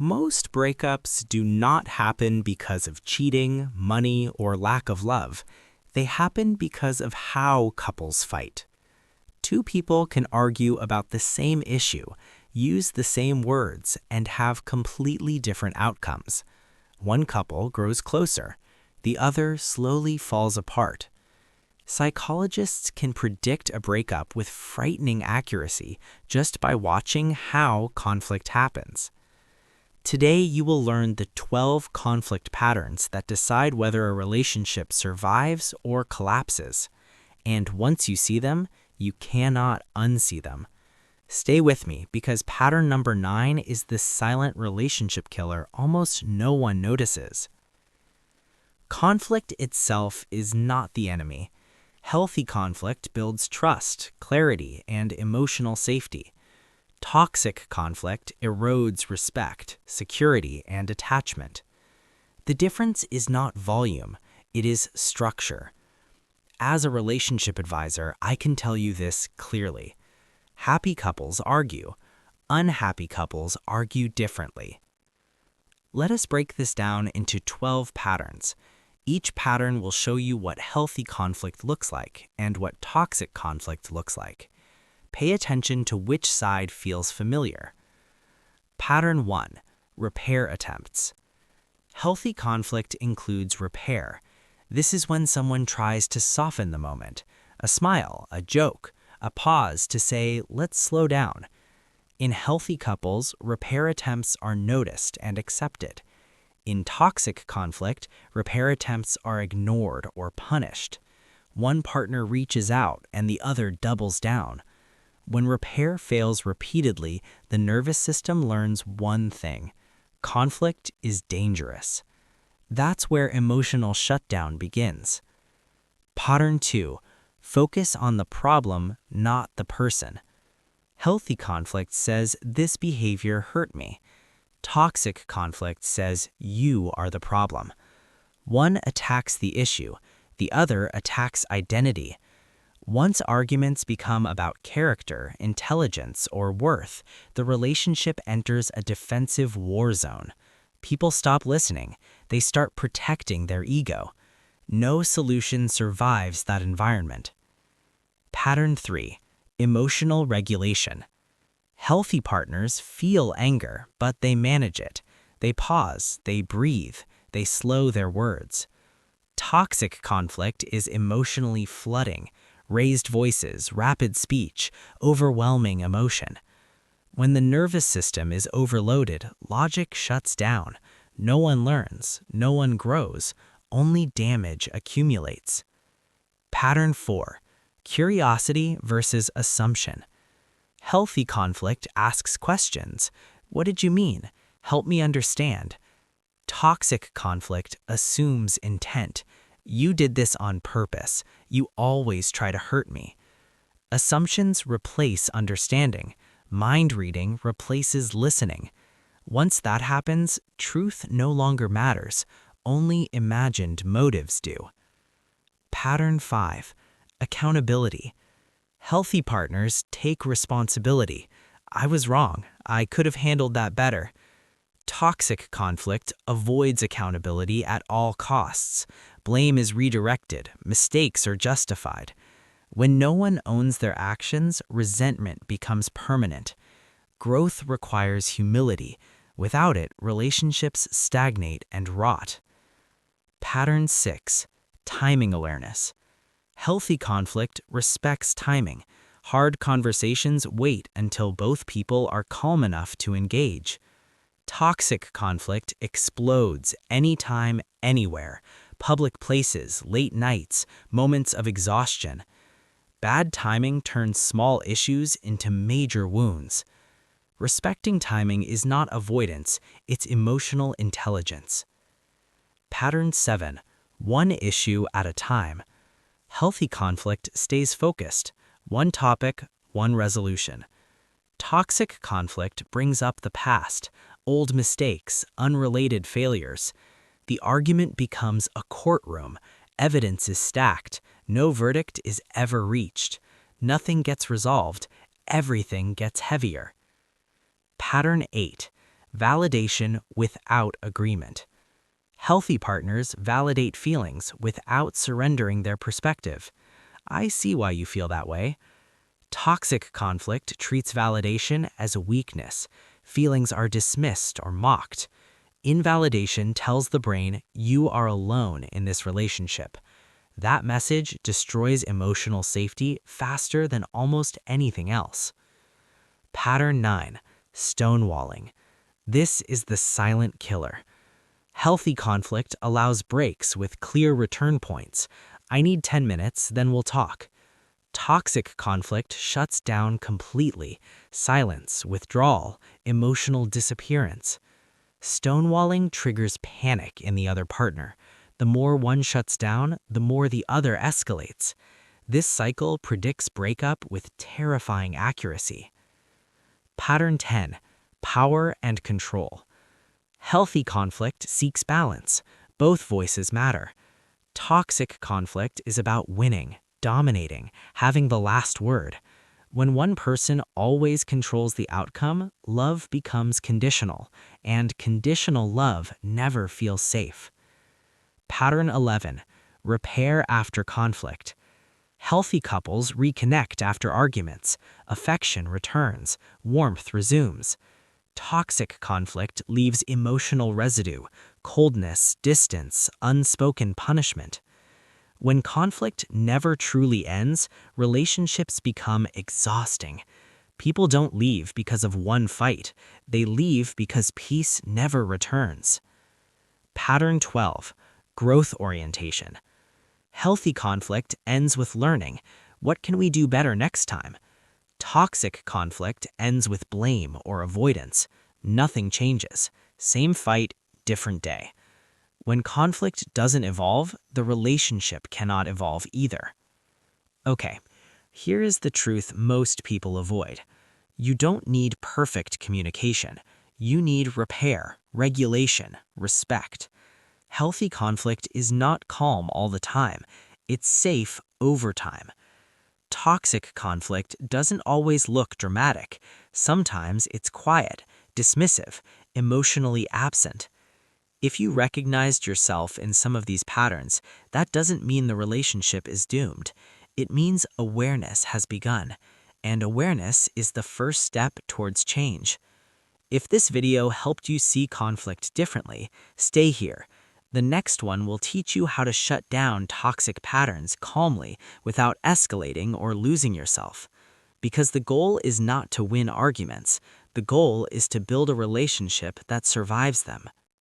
Most breakups do not happen because of cheating, money, or lack of love. They happen because of how couples fight. Two people can argue about the same issue, use the same words, and have completely different outcomes. One couple grows closer, the other slowly falls apart. Psychologists can predict a breakup with frightening accuracy just by watching how conflict happens. Today, you will learn the 12 conflict patterns that decide whether a relationship survives or collapses. And once you see them, you cannot unsee them. Stay with me because pattern number 9 is the silent relationship killer almost no one notices. Conflict itself is not the enemy. Healthy conflict builds trust, clarity, and emotional safety. Toxic conflict erodes respect, security, and attachment. The difference is not volume, it is structure. As a relationship advisor, I can tell you this clearly. Happy couples argue. Unhappy couples argue differently. Let us break this down into 12 patterns. Each pattern will show you what healthy conflict looks like and what toxic conflict looks like. Pay attention to which side feels familiar. Pattern 1. Repair attempts. Healthy conflict includes repair. This is when someone tries to soften the moment. A smile, a joke, a pause to say, let's slow down. In healthy couples, repair attempts are noticed and accepted. In toxic conflict, repair attempts are ignored or punished. One partner reaches out and the other doubles down. When repair fails repeatedly, the nervous system learns one thing: conflict is dangerous. That's where emotional shutdown begins. Pattern 2. Focus on the problem, not the person. Healthy conflict says, this behavior hurt me. Toxic conflict says, you are the problem. One attacks the issue, the other attacks identity. Once arguments become about character, intelligence, or worth, the relationship enters a defensive war zone. People stop listening. They start protecting their ego. No solution survives that environment. Pattern 3. Emotional regulation. Healthy partners feel anger, but they manage it. They pause, they breathe, they slow their words. Toxic conflict is emotionally flooding. Raised voices, rapid speech, overwhelming emotion. When the nervous system is overloaded, logic shuts down. No one learns, no one grows, only damage accumulates. Pattern 4. Curiosity versus assumption. Healthy conflict asks questions. What did you mean? Help me understand. Toxic conflict assumes intent. You did this on purpose. You always try to hurt me. Assumptions replace understanding. Mind reading replaces listening. Once that happens, truth no longer matters. Only imagined motives do. Pattern 5. Accountability. Healthy partners take responsibility. I was wrong. I could have handled that better. Toxic conflict avoids accountability at all costs. Blame is redirected. Mistakes are justified. When no one owns their actions, resentment becomes permanent. Growth requires humility. Without it, relationships stagnate and rot. Pattern 6. Timing awareness. Healthy conflict respects timing. Hard conversations wait until both people are calm enough to engage. Toxic conflict explodes anytime, anywhere. Public places, late nights, moments of exhaustion. Bad timing turns small issues into major wounds. Respecting timing is not avoidance, it's emotional intelligence. Pattern 7. One issue at a time. Healthy conflict stays focused. One topic, one resolution. Toxic conflict brings up the past, old mistakes, unrelated failures. The argument becomes a courtroom. Evidence is stacked. No verdict is ever reached. Nothing gets resolved. Everything gets heavier. Pattern 8. Validation without agreement. Healthy partners validate feelings without surrendering their perspective. I see why you feel that way. Toxic conflict treats validation as a weakness. Feelings are dismissed or mocked. Invalidation tells the brain you are alone in this relationship. That message destroys emotional safety faster than almost anything else. Pattern 9. Stonewalling. This is the silent killer. Healthy conflict allows breaks with clear return points. I need 10 minutes, then we'll talk. Toxic conflict shuts down completely. Silence, withdrawal, emotional disappearance. Stonewalling triggers panic in the other partner. The more one shuts down, the more the other escalates. This cycle predicts breakup with terrifying accuracy. Pattern 10. Power and control. Healthy conflict seeks balance. Both voices matter. Toxic conflict is about winning, dominating, having the last word. When one person always controls the outcome, love becomes conditional, and conditional love never feels safe. Pattern 11. Repair after conflict. Healthy couples reconnect after arguments. Affection returns. Warmth resumes. Toxic conflict leaves emotional residue, coldness, distance, unspoken punishment. When conflict never truly ends, relationships become exhausting. People don't leave because of one fight. They leave because peace never returns. Pattern 12. Growth orientation. Healthy conflict ends with learning. What can we do better next time? Toxic conflict ends with blame or avoidance. Nothing changes. Same fight, different day. When conflict doesn't evolve, the relationship cannot evolve either. Okay, here is the truth most people avoid. You don't need perfect communication. You need repair, regulation, respect. Healthy conflict is not calm all the time. It's safe over time. Toxic conflict doesn't always look dramatic. Sometimes it's quiet, dismissive, emotionally absent. If you recognized yourself in some of these patterns, that doesn't mean the relationship is doomed. It means awareness has begun, and awareness is the first step towards change. If this video helped you see conflict differently, stay here. The next one will teach you how to shut down toxic patterns calmly without escalating or losing yourself. Because the goal is not to win arguments. The goal is to build a relationship that survives them.